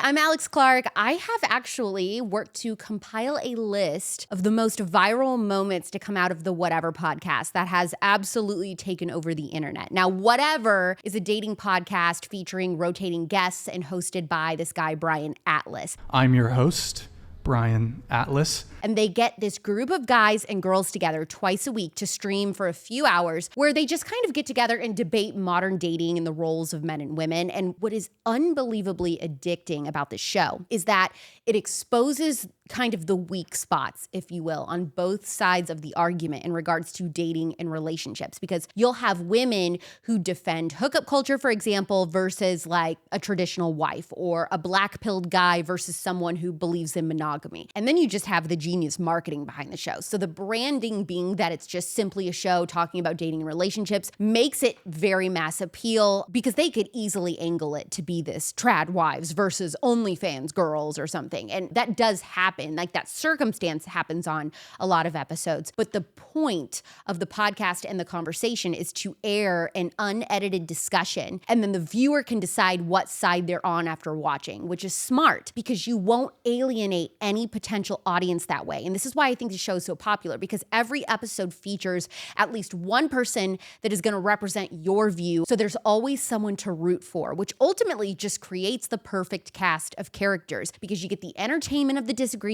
I'm Alex Clark. I have actually worked to compile a list of the most viral moments to come out of the Whatever podcast that has absolutely taken over the internet. Now, Whatever is a dating podcast featuring rotating guests and hosted by this guy, Brian Atlas. I'm your host, Brian Atlas. And they get this group of guys and girls together twice a week to stream for a few hours where they just kind of get together and debate modern dating and the roles of men and women. And what is unbelievably addicting about this show is that it exposes kind of the weak spots, if you will, on both sides of the argument in regards to dating and relationships. Because you'll have women who defend hookup culture, for example, versus like a traditional wife, or a black-pilled guy versus someone who believes in monogamy. And then you just have the genius marketing behind the show. So the branding being that it's just simply a show talking about dating and relationships makes it very mass appeal, because they could easily angle it to be this trad wives versus OnlyFans girls or something. And that does happen. Like that circumstance happens on a lot of episodes. But the point of the podcast and the conversation is to air an unedited discussion, and then the viewer can decide what side they're on after watching, which is smart because you won't alienate any potential audience that way. And this is why I think the show is so popular, because every episode features at least one person that is going to represent your view. So there's always someone to root for, which ultimately just creates the perfect cast of characters, because you get the entertainment of the disagreements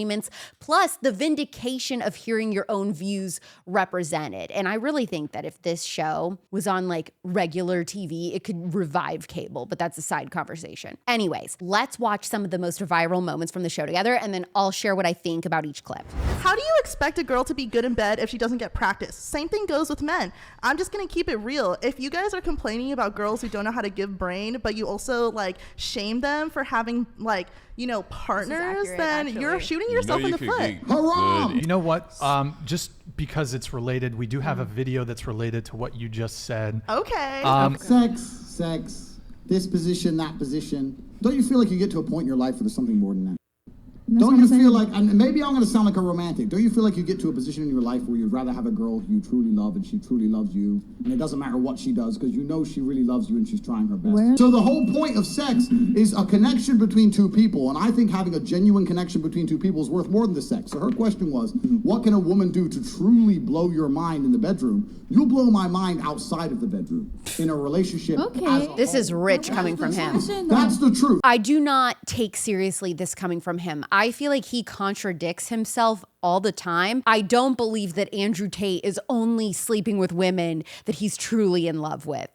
plus the vindication of hearing your own views represented. And I really think that if this show was on like regular TV, it could revive cable, but that's a side conversation. Anyways, let's watch some of the most viral moments from the show together, and then I'll share what I think about each clip. How do you expect a girl to be good in bed if she doesn't get practice? Same thing goes with men. I'm just gonna keep it real. If you guys are complaining about girls who don't know how to give brain, but you also like shame them for having like, you know, partners, accurate, then actually. You're shooting yourself in the foot. You know what? Just because it's related, we do have a video that's related to what you just said. Okay. Sex, this position, that position. Don't you feel like you get to a point in your life where there's something more than that? Don't you feel like, and maybe I'm going to sound like a romantic, don't you feel like you get to a position in your life where you'd rather have a girl who you truly love and she truly loves you, and it doesn't matter what she does because you know she really loves you and she's trying her best? So the whole point of sex is a connection between two people, and I think having a genuine connection between two people is worth more than the sex. So her question was, what can a woman do to truly blow your mind in the bedroom? You'll blow my mind outside of the bedroom in a relationship. Okay. This is rich coming from him. That's the truth. I do not take seriously this coming from him. I feel like he contradicts himself all the time. I don't believe that Andrew Tate is only sleeping with women that he's truly in love with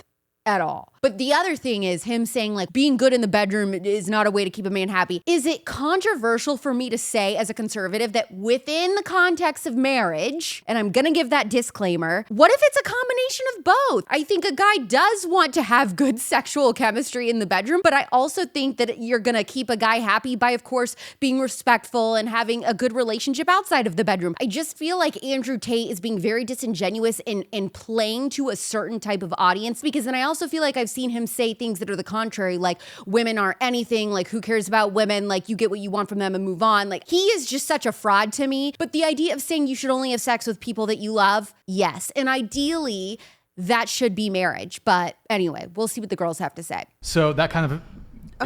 at all. But the other thing is him saying like being good in the bedroom is not a way to keep a man happy. Is it controversial for me to say as a conservative that within the context of marriage, and I'm gonna give that disclaimer, what if it's a combination of both? I think a guy does want to have good sexual chemistry in the bedroom, but I also think that you're gonna keep a guy happy by, of course, being respectful and having a good relationship outside of the bedroom. I just feel like Andrew Tate is being very disingenuous in playing to a certain type of audience, because then I also feel like I've seen him say things that are the contrary, like women aren't anything, like who cares about women, like you get what you want from them and move on. Like he is just such a fraud to me. But the idea of saying you should only have sex with people that you love, yes. And ideally, that should be marriage. But anyway, we'll see what the girls have to say. So that kind of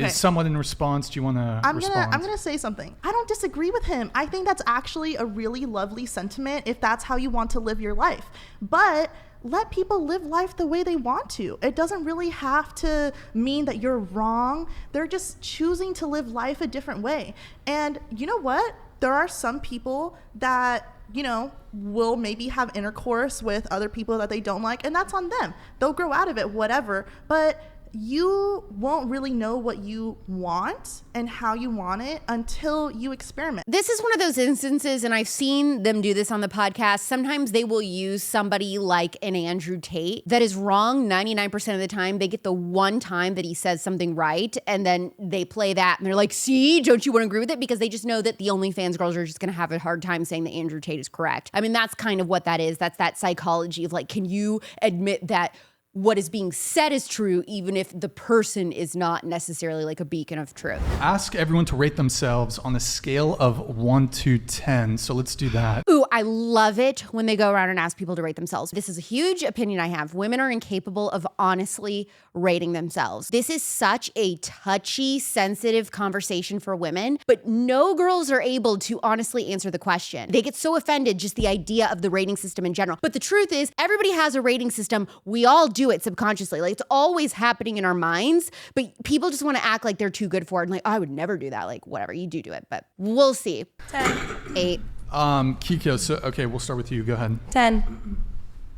is somewhat in response. Do you want to respond? I'm gonna say something. I don't disagree with him. I think that's actually a really lovely sentiment if that's how you want to live your life. But let people live life the way they want to. It doesn't really have to mean that you're wrong. They're just choosing to live life a different way. And you know what? There are some people that, you know, will maybe have intercourse with other people that they don't like, and that's on them. They'll grow out of it, whatever. But you won't really know what you want and how you want it until you experiment. This is one of those instances, and I've seen them do this on the podcast. Sometimes they will use somebody like an Andrew Tate that is wrong 99% of the time. They get the one time that he says something right, and then they play that, and they're like, see, don't you want to agree with it? Because they just know that the OnlyFans girls are just going to have a hard time saying that Andrew Tate is correct. I mean, that's kind of what that is. That's that psychology of like, can you admit that what is being said is true, even if the person is not necessarily like a beacon of truth. Ask everyone to rate themselves on a scale of 1 to 10. So let's do that. Ooh, I love it when they go around and ask people to rate themselves. This is a huge opinion I have. Women are incapable of honestly rating themselves. This is such a touchy, sensitive conversation for women, but no girls are able to honestly answer the question. They get so offended just the idea of the rating system in general. But the truth is, everybody has a rating system. We all do it subconsciously. Like, it's always happening in our minds, but people just want to act like they're too good for it. And like, oh, I would never do that. Like, whatever, you do it, but we'll see. 10. 8. Kiko, so okay, we'll start with you. Go ahead. 10.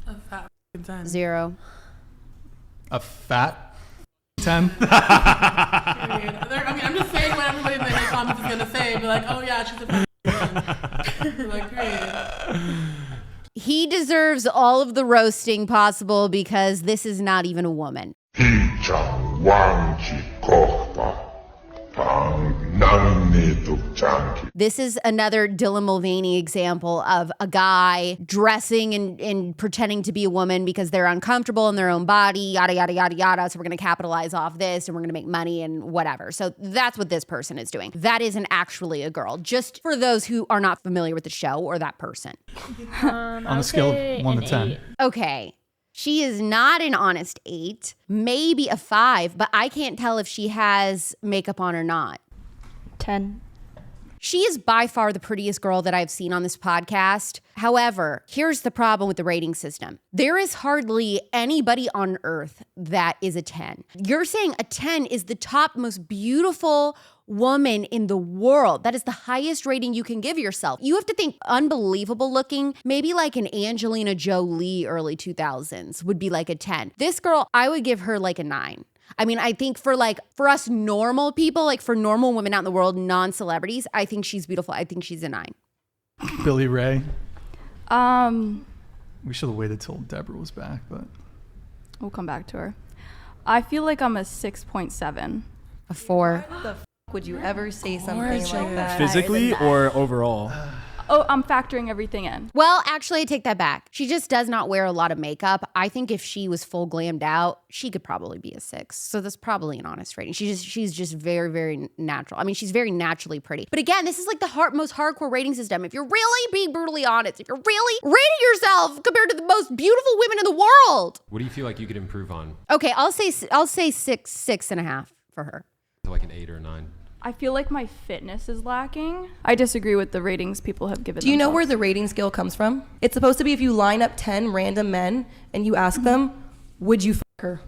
A fat 10. 0. A fat 10. I mean, I'm just saying what everybody in the comments is gonna say. Be like, oh yeah, she's a fat 10. Like, period. He deserves all of the roasting possible because this is not even a woman. This is another Dylan Mulvaney example of a guy dressing and pretending to be a woman because they're uncomfortable in their own body, yada, yada, yada, yada. So we're going to capitalize off this and we're going to make money and whatever. So that's what this person is doing. That isn't actually a girl, just for those who are not familiar with the show or that person. On a scale of 1 to 10. 8. Okay. She is not an honest 8, maybe a 5, but I can't tell if she has makeup on or not. 10. She is by far the prettiest girl that I've seen on this podcast. However, here's the problem with the rating system. There is hardly anybody on earth that is a 10. You're saying a 10 is the top most beautiful woman in the world. That is the highest rating you can give yourself. You have to think unbelievable looking, maybe like an Angelina Jolie early 2000s would be like a 10. This girl, I would give her like a 9. I mean, I think for us normal people, like for normal women out in the world, non-celebrities, I think she's beautiful. I think she's a 9. Billy Ray. Um, We should have waited till Deborah was back, but we'll come back to her. I feel like I'm a 6.7. A 4. Would you ever say something like that? Physically or overall? Oh, I'm factoring everything in. Well, actually, I take that back. She just does not wear a lot of makeup. I think if she was full glammed out, she could probably be a 6. So that's probably an honest rating. She's just very, very natural. I mean, she's very naturally pretty. But again, this is like the most hardcore rating system. If you're really being brutally honest, if you're really rating yourself compared to the most beautiful women in the world. What do you feel like you could improve on? Okay, I'll say 6.5 for her. To like an 8 or a 9. I feel like my fitness is lacking. I disagree with the ratings people have given. Do you know where the rating scale comes from? It's supposed to be if you line up 10 random men and you ask them, would you fuck her?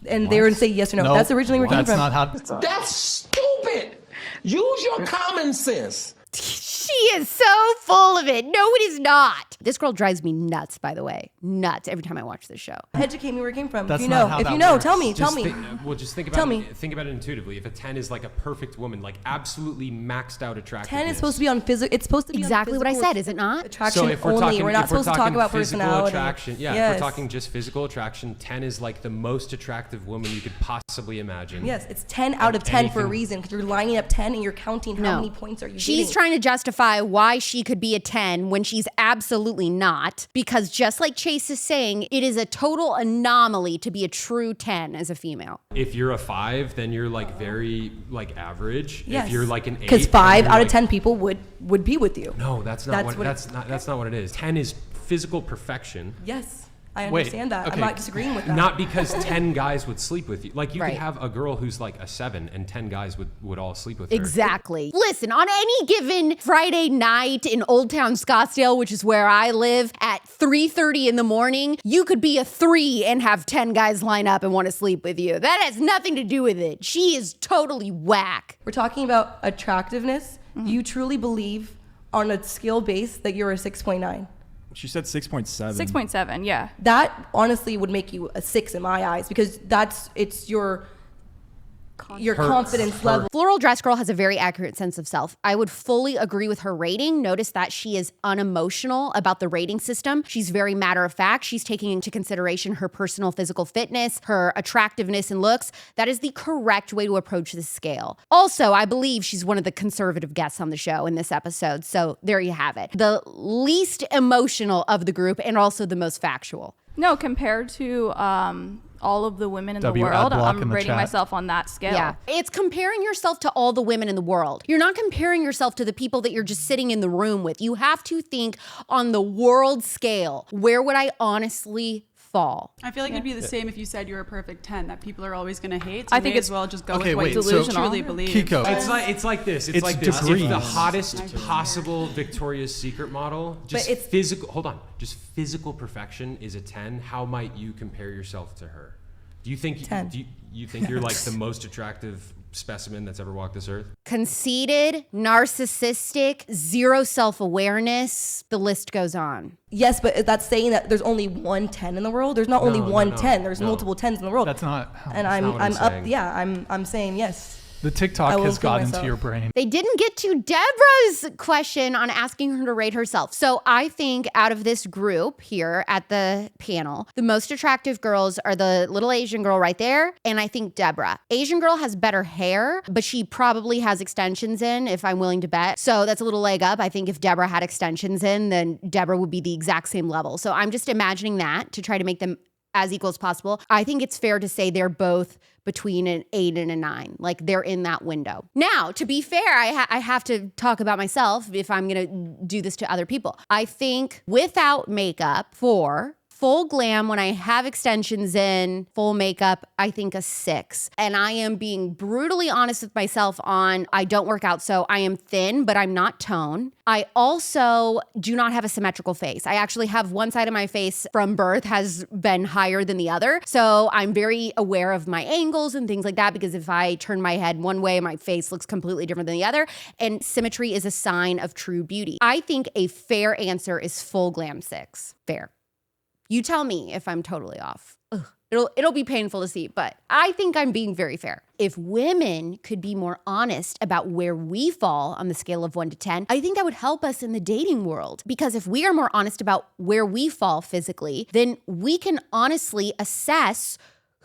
And they would say yes or no. no, That's originally where it came that's from. not how. That's stupid. Use your common sense. She is so full of it. No, it is not. This girl drives me nuts, by the way. Nuts every time I watch this show. Educate me where it came from. That's if you not know, how if that you know, works. tell me. Just think about Tell it. me. Think about it intuitively. If a 10 is like a perfect woman, like absolutely maxed out attractiveness. 10 is supposed to be on physical. It's supposed to be Exactly on what I physical said, is it not? attraction So if we're only. talking, We're not supposed to talk about physical personality. attraction, yeah, Yes. if we're talking just physical attraction, 10 is like the most attractive woman you could possibly imagine. Yes, it's 10 out of 10 for a anything- reason because you're lining up 10 and you're counting how many points are you She's getting. trying to justify why she could be a 10 when she's absolutely not, because just like Chase is saying, it is a total anomaly to be a true 10 as a female. If you're a 5, then you're like very like average. Yes. If you're like an 8, because then 5 you're out of like- 10 people would be with you. No, that's not what that's not what it is. 10 is physical perfection. Yes, I Wait, understand that. okay. I'm not disagreeing with that. Not because 10 guys would sleep with you. Like you Right. could have a girl who's like a 7 and 10 guys would all sleep with her. Exactly. Listen, on any given Friday night in Old Town Scottsdale, which is where I live, at 3:30 in the morning, you could be a 3 and have 10 guys line up and want to sleep with you. That has nothing to do with it. She is totally whack. We're talking about attractiveness. You truly believe on a skill base that you're a 6.9. She said 6.7. 6.7, yeah. That honestly would make you a 6 in my eyes because it's your confidence level. Floral Dress Girl has a very accurate sense of self. I would fully agree with her rating. Notice that she is unemotional about the rating system. She's very matter of fact. She's taking into consideration her personal physical fitness, her attractiveness and looks. That is the correct way to approach this scale. Also, I believe she's one of the conservative guests on the show in this episode. So there you have it. The least emotional of the group and also the most factual. No, compared to all of the women in the W world, Adblock in I'm the rating chat. myself on that scale. Yeah. It's comparing yourself to all the women in the world. You're not comparing yourself to the people that you're just sitting in the room with. You have to think on the world scale. Where would I honestly fall? I feel like it'd be the same if you said you're a perfect 10, that people are always going to hate. I So think may it's as well just go okay, with what wait, you so truly believe. Kiko. It's like this. It's It's like this. degrees. If the hottest possible Victoria's Secret model, just it's- physical. Hold on, just physical perfection is a 10. How might you compare yourself to her? Do you think 10. do you think you're like the most attractive specimen that's ever walked this earth? Conceited, narcissistic, zero self-awareness. The list goes on. Yes, but that's saying that there's only one 10 in the world. There's not only No, one no, 10. There's no. multiple 10s in the world. That's not. and not I'm what I'm up. saying. Yeah, I'm saying yes. The I TikTok will has got include into myself. your brain. They didn't get to Deborah's question on asking her to rate herself. So I think out of this group here at the panel, the most attractive girls are the little Asian girl right there, and I think Deborah. Asian girl has better hair, but she probably has extensions in, if I'm willing to bet. So that's a little leg up. I think if Deborah had extensions in, then Deborah would be the exact same level. So I'm just imagining that to try to make them as equal as possible. I think it's fair to say they're both between an 8 and a 9. Like they're in that window. Now, to be fair, I have to talk about myself if I'm going to do this to other people. I think without makeup, 4. Full glam, when I have extensions in, full makeup, I think a 6. And I am being brutally honest with myself on, I don't work out, so I am thin, but I'm not tone. I also do not have a symmetrical face. I actually have one side of my face from birth has been higher than the other. So I'm very aware of my angles and things like that, because if I turn my head one way, my face looks completely different than the other. And symmetry is a sign of true beauty. I think a fair answer is full glam 6. Fair. You tell me if I'm totally off. Ugh. It'll be painful to see, but I think I'm being very fair. If women could be more honest about where we fall on the scale of 1 to 10, I think that would help us in the dating world. Because if we are more honest about where we fall physically, then we can honestly assess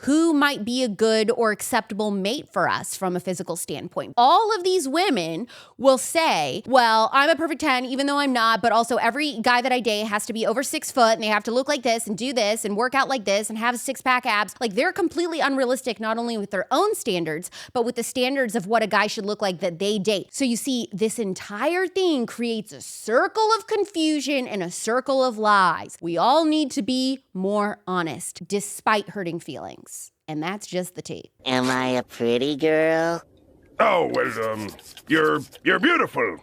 who might be a good or acceptable mate for us from a physical standpoint. All of these women will say, well, I'm a perfect 10, even though I'm not, but also every guy that I date has to be over 6 foot and they have to look like this and do this and work out like this and have a 6-pack abs. Like they're completely unrealistic, not only with their own standards, but with the standards of what a guy should look like that they date. So you see, this entire thing creates a circle of confusion and a circle of lies. We all need to be more honest, despite hurting feelings. And that's just the tea. Am I a pretty girl? Oh, well, you're beautiful.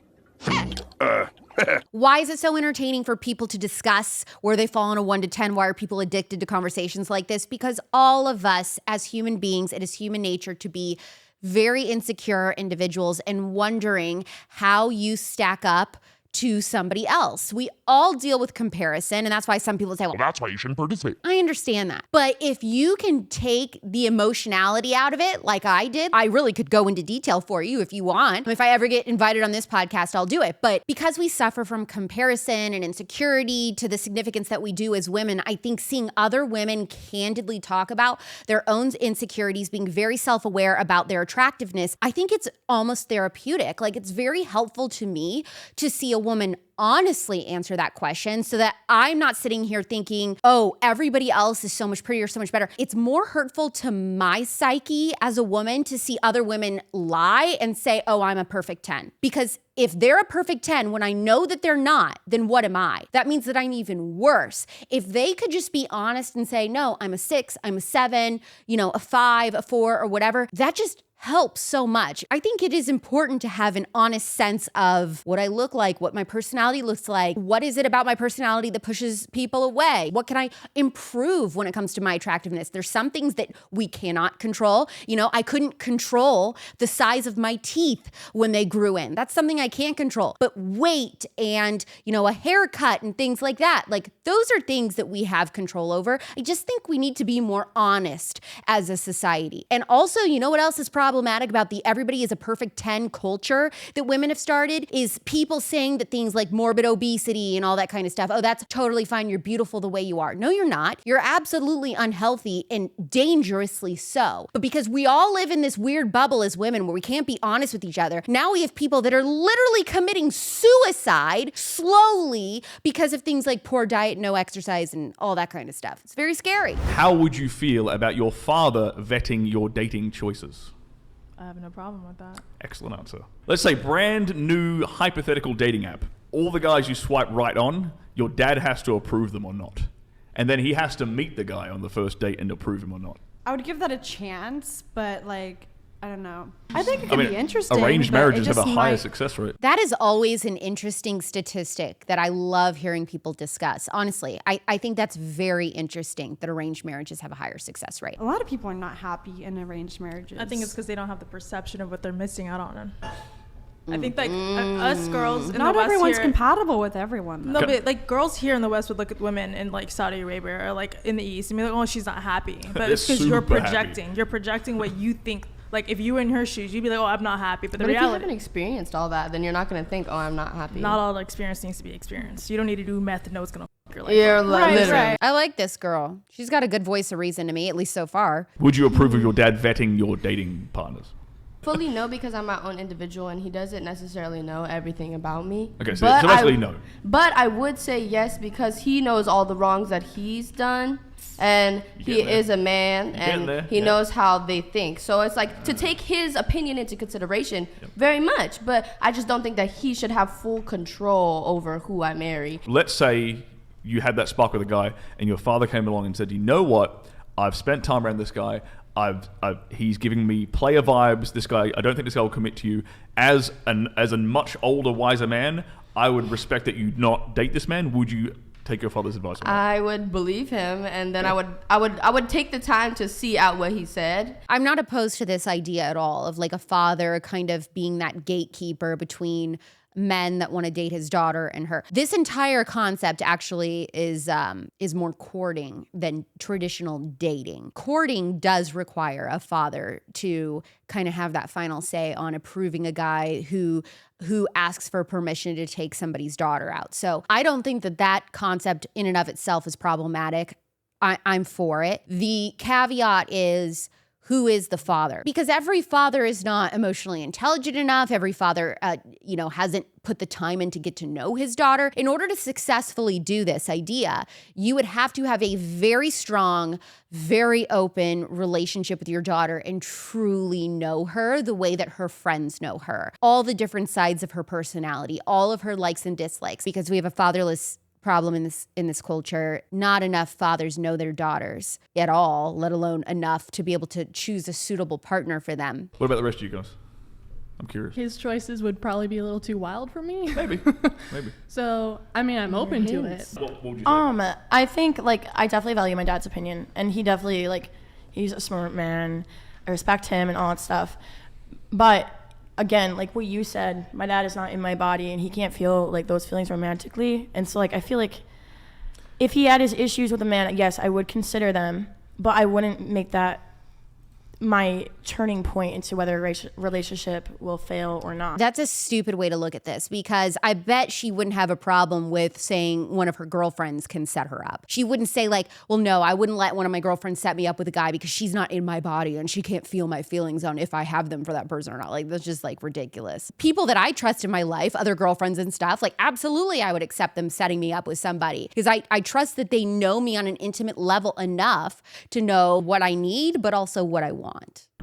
Why is it so entertaining for people to discuss where they fall on a 1 to 10? Why are people addicted to conversations like this? Because all of us as human beings, it is human nature to be very insecure individuals and wondering how you stack up to somebody else. We all deal with comparison, and that's why some people say, well, That's why you shouldn't participate. I understand that. But if you can take the emotionality out of it, like I did, I really could go into detail for you if you want. If I ever get invited on this podcast, I'll do it. But because we suffer from comparison and insecurity to the significance that we do as women, I think seeing other women candidly talk about their own insecurities, being very self-aware about their attractiveness, I think it's almost therapeutic. Like it's very helpful to me to see a woman honestly answer that question so that I'm not sitting here thinking, oh, everybody else is so much prettier, so much better. It's more hurtful to my psyche as a woman to see other women lie and say, oh, I'm a perfect 10. Because if they're a perfect 10 when I know that they're not, then what am I? That means that I'm even worse. If they could just be honest and say, no, I'm a 6, I'm a 7, a 5, a 4, or whatever, that just helps so much. I think it is important to have an honest sense of what I look like, what my personality looks like. What is it about my personality that pushes people away? What can I improve when it comes to my attractiveness? There's some things that we cannot control. I couldn't control the size of my teeth when they grew in. That's something I can't control. But weight and, a haircut and things like that, like those are things that we have control over. I just think we need to be more honest as a society. And also, you know what else is problematic? problematic about the everybody is a perfect 10 culture that women have started is people saying that things like morbid obesity and all that kind of stuff, oh, that's totally fine. You're beautiful the way you are. No, you're not. You're absolutely unhealthy and dangerously so. But because we all live in this weird bubble as women where we can't be honest with each other, now we have people that are literally committing suicide slowly because of things like poor diet, no exercise, and all that kind of stuff. It's very scary. How would you feel about your father vetting your dating choices? I have no problem with that. Excellent answer. Let's say brand new hypothetical dating app. All the guys you swipe right on, your dad has to approve them or not. And then he has to meet the guy on the first date and approve him or not. I would give that a chance, but like, I don't know. I think it could be interesting. Arranged but marriages it have a just higher might- success rate. That is always an interesting statistic that I love hearing people discuss. Honestly, I think that's very interesting that arranged marriages have a higher success rate. A lot of people are not happy in arranged marriages. I think it's because they don't have the perception of what they're missing out on. I think like us girls in not the West everyone's here, compatible with everyone. No, but like girls here in the West would look at women in like Saudi Arabia or like in the East and be like, oh, she's not happy. But it's because you're super happy. projecting. You're projecting what you think. Like if you were in her shoes, you'd be like, oh, I'm not happy. But the But if you reality, haven't experienced all that, then you're not going to think, oh, I'm not happy. not all the experience needs to be experienced. You don't need to do meth to know it's gonna fuck your life. You're up. literally. I like this girl. She's got a good voice of reason to me, at least so far. Would you approve of your dad vetting your dating partners? Fully no, because I'm my own individual and he doesn't necessarily know everything about me. Okay, so But basically no. But I would say yes because he knows all the wrongs that he's done and he is a man and he knows how they think. So it's like to take his opinion into consideration very much, but I just don't think that he should have full control over who I marry. Let's say you had that spark with a guy and your father came along and said, you know what? I've spent time around this guy. He's giving me player vibes. This guy, I don't think this guy will commit to you. As a much older, wiser man, I would respect that you not date this man. Would you take your father's advice on that? I would believe him, and then I would take the time to see out what he said. I'm not opposed to this idea at all of like a father kind of being that gatekeeper between men that want to date his daughter and her. This entire concept actually is more courting than traditional dating. Courting does require a father to kind of have that final say on approving a guy who asks for permission to take somebody's daughter out. So I don't think that concept in and of itself is problematic. I'm for it. The caveat is, who is the father? Because every father is not emotionally intelligent enough. Every father, hasn't put the time in to get to know his daughter. In order to successfully do this idea, you would have to have a very strong, very open relationship with your daughter and truly know her the way that her friends know her. All the different sides of her personality, all of her likes and dislikes, because we have a fatherless problem in this culture. Not enough fathers know their daughters at all, let alone enough to be able to choose a suitable partner for them. What about the rest of you guys? I'm curious. His choices would probably be a little too wild for me. Maybe. So, I mean, I'm open to it. What would you say? I think I definitely value my dad's opinion, and he definitely he's a smart man. I respect him and all that stuff. But again, like what you said, my dad is not in my body and he can't feel like those feelings romantically. And so I feel like if he had his issues with a man, yes, I would consider them, but I wouldn't make that my turning point into whether a relationship will fail or not. That's a stupid way to look at this, because I bet she wouldn't have a problem with saying one of her girlfriends can set her up. She wouldn't say well, no, I wouldn't let one of my girlfriends set me up with a guy because she's not in my body and she can't feel my feelings on if I have them for that person or not. That's just ridiculous. People that I trust in my life, other girlfriends and stuff, absolutely I would accept them setting me up with somebody, because I trust that they know me on an intimate level enough to know what I need, but also what I want.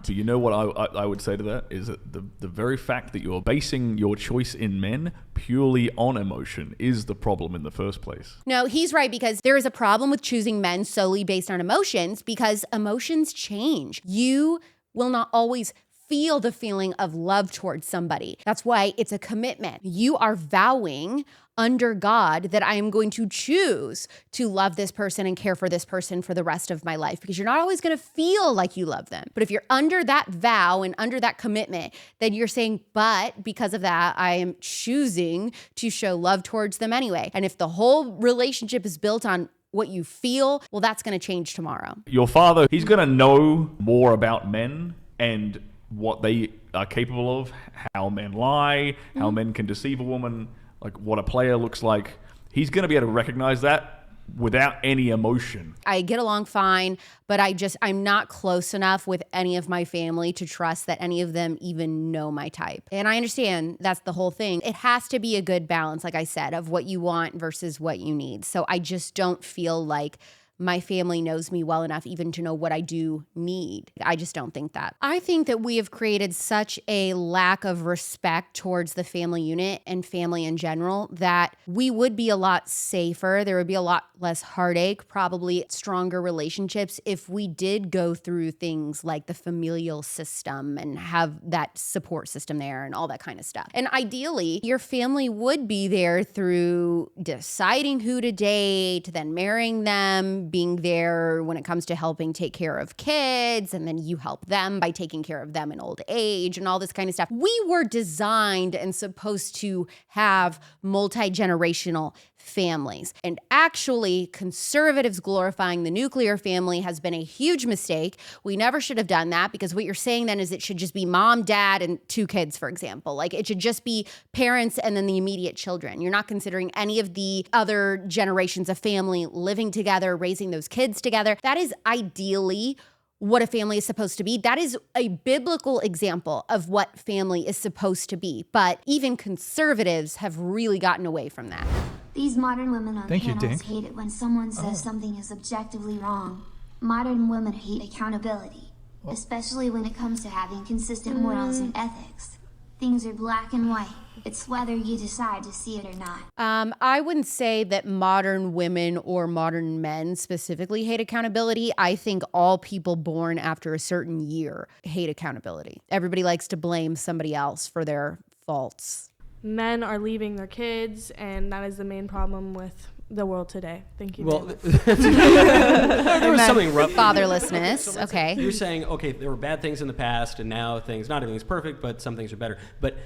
So you know what I would say to that is that the very fact that you're basing your choice in men purely on emotion is the problem in the first place. No, he's right, because there is a problem with choosing men solely based on emotions, because emotions change. You will not always feel the feeling of love towards somebody. That's why it's a commitment. You are vowing under God that I am going to choose to love this person and care for this person for the rest of my life, because you're not always going to feel like you love them. But if you're under that vow and under that commitment, then you're saying, but because of that, I am choosing to show love towards them anyway. And if the whole relationship is built on what you feel, well, that's going to change tomorrow. Your father, he's going to know more about men and what they are capable of, how men lie, how men can deceive a woman, like what a player looks like. He's going to be able to recognize that without any emotion. I get along fine, but I'm not close enough with any of my family to trust that any of them even know my type. And I understand that's the whole thing. It has to be a good balance, like I said, of what you want versus what you need. So I just don't feel like my family knows me well enough even to know what I do need. I just don't think that. I think that we have created such a lack of respect towards the family unit and family in general that we would be a lot safer. There would be a lot less heartache, probably stronger relationships if we did go through things like the familial system and have that support system there and all that kind of stuff. And ideally, your family would be there through deciding who to date, then marrying them, being there when it comes to helping take care of kids, and then you help them by taking care of them in old age and all this kind of stuff. We were designed and supposed to have multi-generational families. And actually, conservatives glorifying the nuclear family has been a huge mistake. We never should have done that, because what you're saying then is it should just be mom, dad, and 2 kids, for example. Like, it should just be parents and then the immediate children. You're not considering any of the other generations of family living together, raising those kids together. That is ideally what a family is supposed to be. That is a biblical example of what family is supposed to be. But even conservatives have really gotten away from that. These modern women on panels hate it when someone says something is objectively wrong. Modern women hate accountability, especially when it comes to having consistent morals and ethics. Things are black and white. It's whether you decide to see it or not. I wouldn't say that modern women or modern men specifically hate accountability. I think all people born after a certain year hate accountability. Everybody likes to blame somebody else for their faults. Men are leaving their kids, and that is the main problem with the world today. Thank you. Well, there was something rough. Fatherlessness. Okay. You're saying, okay, there were bad things in the past, and now not everything's perfect, but some things are better. But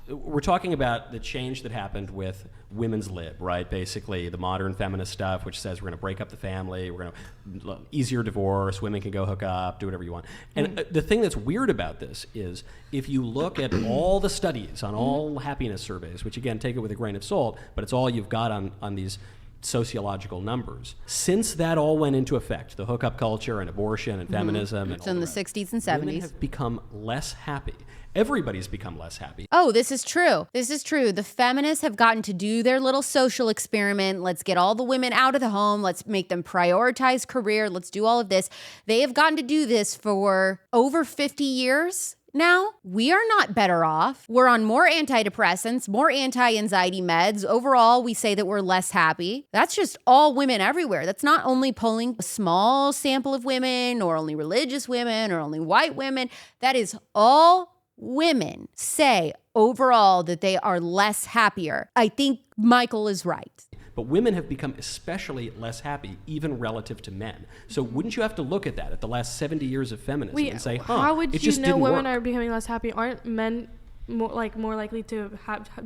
we're talking about the change that happened with women's lib, right? Basically, the modern feminist stuff, which says we're going to break up the family, we're going to easier divorce, women can go hook up, do whatever you want. And the thing that's weird about this is if you look at all the studies on all happiness surveys, which again, take it with a grain of salt, but it's all you've got on these sociological numbers. Since that all went into effect, the hookup culture and abortion and feminism, it's in the 60s and 70s. Women have become less happy. Everybody's become less happy. Oh, this is true. This is true. The feminists have gotten to do their little social experiment. Let's get all the women out of the home. Let's make them prioritize career. Let's do all of this. They have gotten to do this for over 50 years. Now, we are not better off. We're on more antidepressants, more anti-anxiety meds. Overall, we say that we're less happy. That's just all women everywhere. That's not only polling a small sample of women or only religious women or only white women. That is all women say overall that they are less happier. I think Michael is right. But women have become especially less happy, even relative to men. So wouldn't you have to look at that at the last 70 years of feminism and say, how would it you just know didn't women work. are becoming less happy? Aren't men more likely to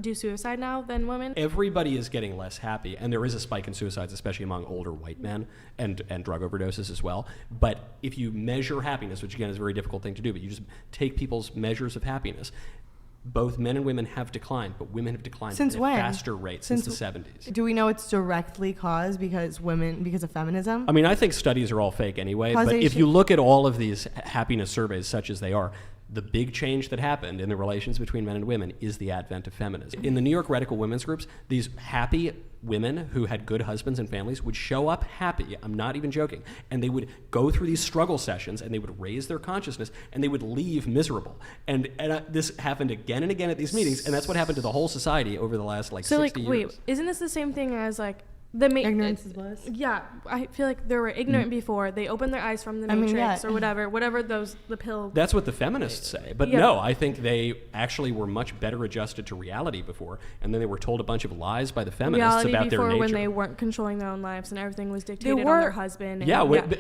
do suicide now than women? Everybody is getting less happy, and there is a spike in suicides, especially among older white men, and drug overdoses as well. But if you measure happiness, which again is a very difficult thing to do, but you just take people's measures of happiness, both men and women have declined, but women have declined Since at when? a faster rate since the 70s. Do we know it's directly caused because of feminism? I mean, I think studies are all fake anyway, but if you look at all of these happiness surveys, such as they are, the big change that happened in the relations between men and women is the advent of feminism. In the New York radical women's groups, these happy women who had good husbands and families would show up happy, I'm not even joking, and they would go through these struggle sessions and they would raise their consciousness and they would leave miserable. And this happened again and again at these meetings, and that's what happened to the whole society over the last 60 years. Wait, isn't this the same thing as ignorance is bliss? Yeah, I feel like they were ignorant before. They opened their eyes from the Matrix or whatever the pill. That's what the feminists say. But no, I think they actually were much better adjusted to reality before, and then they were told a bunch of lies by the feminists about their nature. When they weren't controlling their own lives and everything was dictated on their husband.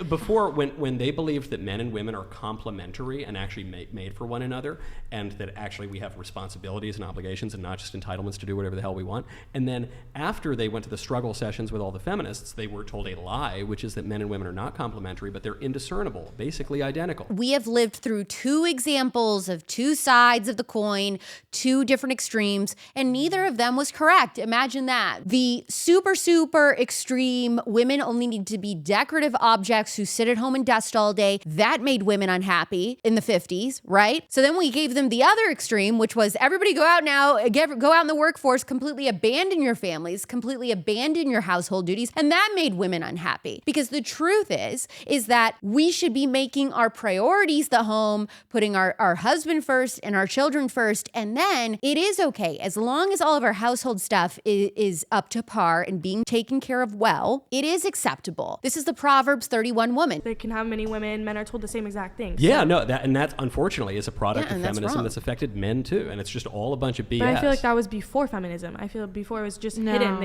Before when they believed that men and women are complementary and actually made for one another, and that actually we have responsibilities and obligations and not just entitlements to do whatever the hell we want. And then after they went to the struggle sessions discussions with all the feminists, they were told a lie, which is that men and women are not complementary, but they're indiscernible, basically identical. We have lived through two examples of two sides of the coin, two different extremes, and neither of them was correct. Imagine that. The super, super extreme, women only need to be decorative objects who sit at home and dust all day. That made women unhappy in the 50s, right? So then we gave them the other extreme, which was everybody go out now, go out in the workforce, completely abandon your families, completely abandon your household duties, and that made women unhappy. Because the truth is that we should be making our priorities the home, putting our husband first and our children first, and then it is okay. As long as all of our household stuff is up to par and being taken care of well, it is acceptable. This is the Proverbs 31 woman. They can have many women, men are told the same exact thing. Yeah, no, that unfortunately is a product of that's feminism wrong. that's affected men too, and it's just all a bunch of BS. But I feel like that was before feminism. I feel before it was just hidden.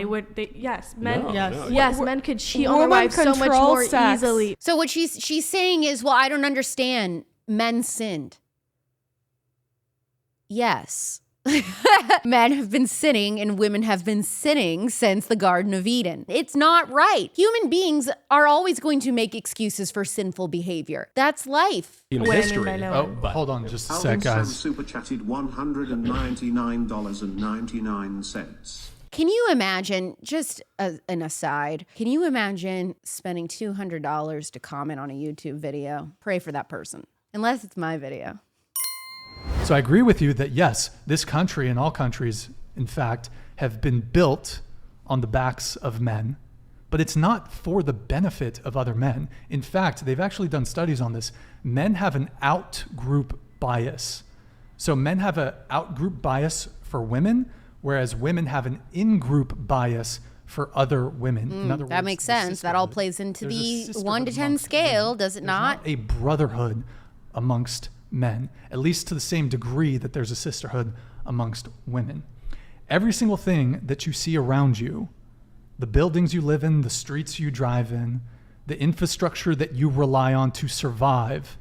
Men could cheat on their wives so much more easily. So what she's saying is, well, I don't understand. Men sinned. Yes. Men have been sinning and women have been sinning since the Garden of Eden. It's not right. Human beings are always going to make excuses for sinful behavior. That's life. Human history. Hold on just a sec, guys. Super chatted $199.99. Can you imagine, just an aside, can you imagine spending $200 to comment on a YouTube video? Pray for that person. Unless it's my video. So I agree with you that yes, this country and all countries, in fact, have been built on the backs of men, but it's not for the benefit of other men. In fact, they've actually done studies on this. Men have an out-group bias. So men have an out-group bias for women, whereas women have an in-group bias for other women. In other words, that makes sense. That all plays into the 1 to 10 scale, does it not? A brotherhood amongst men, at least to the same degree that there's a sisterhood amongst women. Every single thing that you see around you, the buildings you live in, the streets you drive in, the infrastructure that you rely on to survive,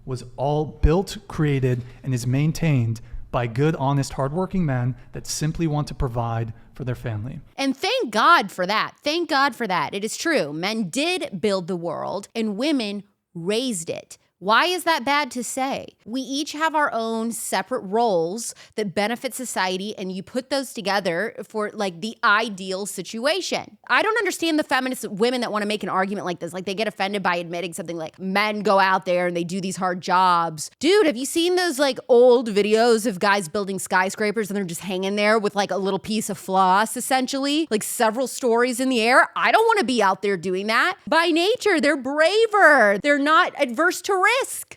was all built, created, and is maintained by good, honest, hardworking men that simply want to provide for their family. And thank God for that. Thank God for that. It is true. Men did build the world and women raised it. Why is that bad to say? We each have our own separate roles that benefit society, and you put those together for like the ideal situation. I don't understand the feminist women that want to make an argument like this. Like they get offended by admitting something like men go out there and they do these hard jobs. Dude, have you seen those like old videos of guys building skyscrapers and they're just hanging there with like a little piece of floss, essentially? Like several stories in the air? I don't want to be out there doing that. By nature, they're braver. They're not adverse to risk.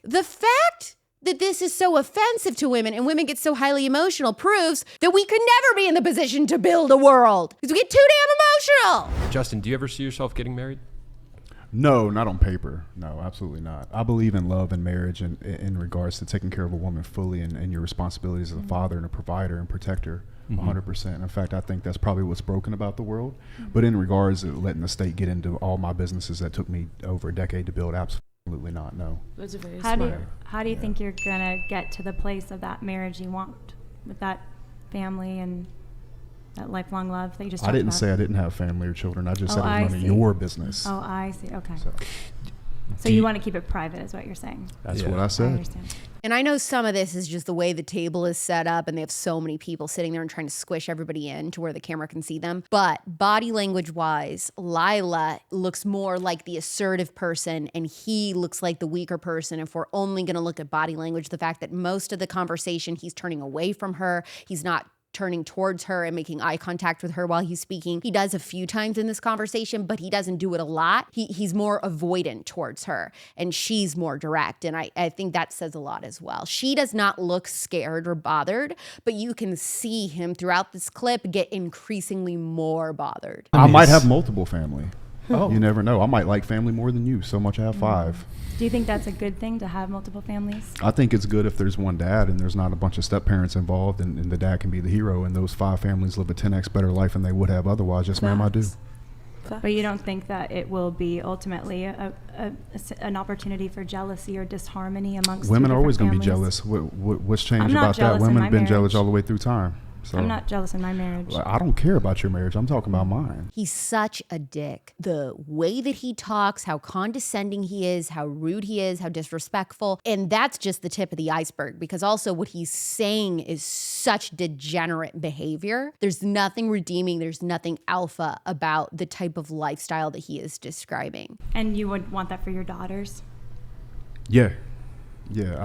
The fact that this is so offensive to women and women get so highly emotional proves that we could never be in the position to build a world because we get too damn emotional. Justin, do you ever see yourself getting married? No, not on paper. No, absolutely not. I believe in love and marriage and in regards to taking care of a woman fully and your responsibilities as a father and a provider and protector. 100%. In fact, I think that's probably what's broken about the world. But in regards to letting the state get into all my businesses that took me over a decade to build, absolutely not, no. Those are very How do you think you're gonna get to the place of that marriage you want with that family and that lifelong love that you just talked about? I didn't say I didn't have family or children. I just said I was running your business. Oh, I see. Okay. So you want to keep it private is what you're saying. That's what I said. I understand. And I know some of this is just the way the table is set up and they have so many people sitting there and trying to squish everybody in to where the camera can see them. But body language wise, Lila looks more like the assertive person and he looks like the weaker person. If we're only going to look at body language, the fact that most of the conversation he's turning away from her, he's not turning towards her and making eye contact with her while he's speaking. He does a few times in this conversation, but he doesn't do it a lot. He's more avoidant towards her and she's more direct. And I think that says a lot as well. She does not look scared or bothered, but you can see him throughout this clip get increasingly more bothered. I might have multiple family. Oh. You never know. I might like family more than you. So much I have 5. Do you think that's a good thing to have multiple families? I think it's good if there's one dad and there's not a bunch of step parents involved and the dad can be the hero and those 5 families live a 10x better life than they would have otherwise. Yes, ma'am, I do. But you don't think that it will be ultimately an opportunity for jealousy or disharmony amongst women are always going to be jealous. What's changed about that? Women have been jealous all the way through time. So, I'm not jealous in my marriage. I don't care about your marriage. I'm talking about mine. He's such a dick. The way that he talks, how condescending he is, how rude he is, how disrespectful. And that's just the tip of the iceberg, because also what he's saying is such degenerate behavior. There's nothing redeeming, there's nothing alpha about the type of lifestyle that he is describing. And you would want that for your daughters? Yeah. Yeah,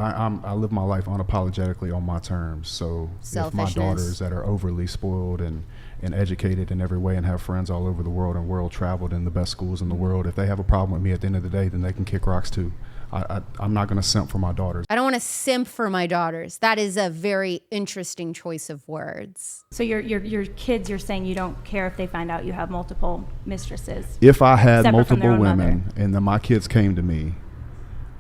I live my life unapologetically on my terms. So if my daughters that are overly spoiled and educated in every way and have friends all over the world and world traveled in the best schools in the world, if they have a problem with me at the end of the day, then they can kick rocks too. I'm not going to simp for my daughters. I don't want to simp for my daughters. That is a very interesting choice of words. So your kids, you're saying you don't care if they find out you have multiple mistresses? If I had multiple women and then my kids came to me,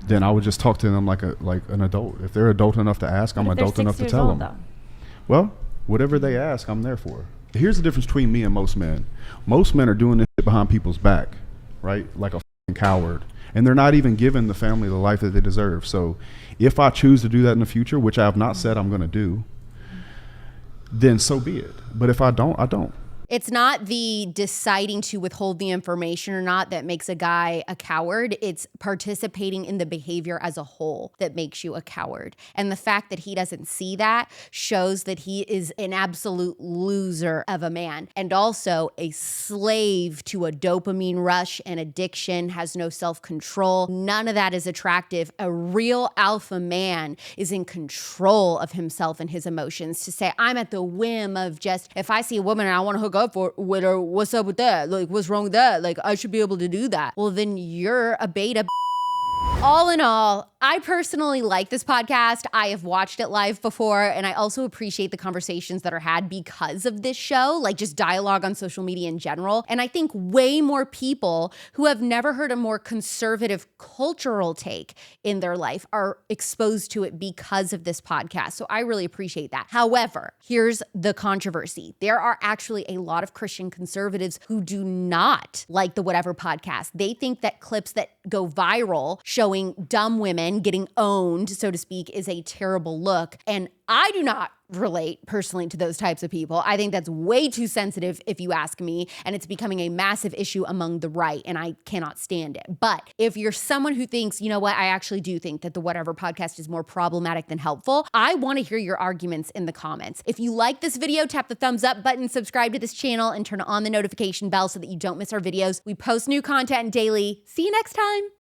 then I would just talk to them like an adult. If they're adult enough to ask, I'm adult enough to tell them. Though? Well, whatever they ask, I'm there for. Here's the difference between me and most men. Most men are doing this shit behind people's back, right? Like a fucking coward. And they're not even giving the family the life that they deserve. So if I choose to do that in the future, which I have not said I'm going to do, then so be it. But if I don't, I don't. It's not the deciding to withhold the information or not that makes a guy a coward. It's participating in the behavior as a whole that makes you a coward. And the fact that he doesn't see that shows that he is an absolute loser of a man, and also a slave to a dopamine rush and addiction, has no self-control. None of that is attractive. A real alpha man is in control of himself and his emotions. To say, I'm at the whim of just, if I see a woman and I want to hook up with her, what's up with that? Like, what's wrong with that? Like, I should be able to do that. Well, then you're a beta. All in all, I personally like this podcast. I have watched it live before, and I also appreciate the conversations that are had because of this show, like just dialogue on social media in general. And I think way more people who have never heard a more conservative cultural take in their life are exposed to it because of this podcast. So I really appreciate that. However, here's the controversy. There are actually a lot of Christian conservatives who do not like the Whatever podcast. They think that clips that go viral showing dumb women getting owned, so to speak, is a terrible look. And I do not relate personally to those types of people. I think that's way too sensitive if you ask me, and it's becoming a massive issue among the right, and I cannot stand it. But if you're someone who thinks, you know what, I actually do think that the Whatever podcast is more problematic than helpful, I want to hear your arguments in the comments. If you like this video, tap the thumbs up button, subscribe to this channel, and turn on the notification bell so that you don't miss our videos. We post new content daily. See you next time.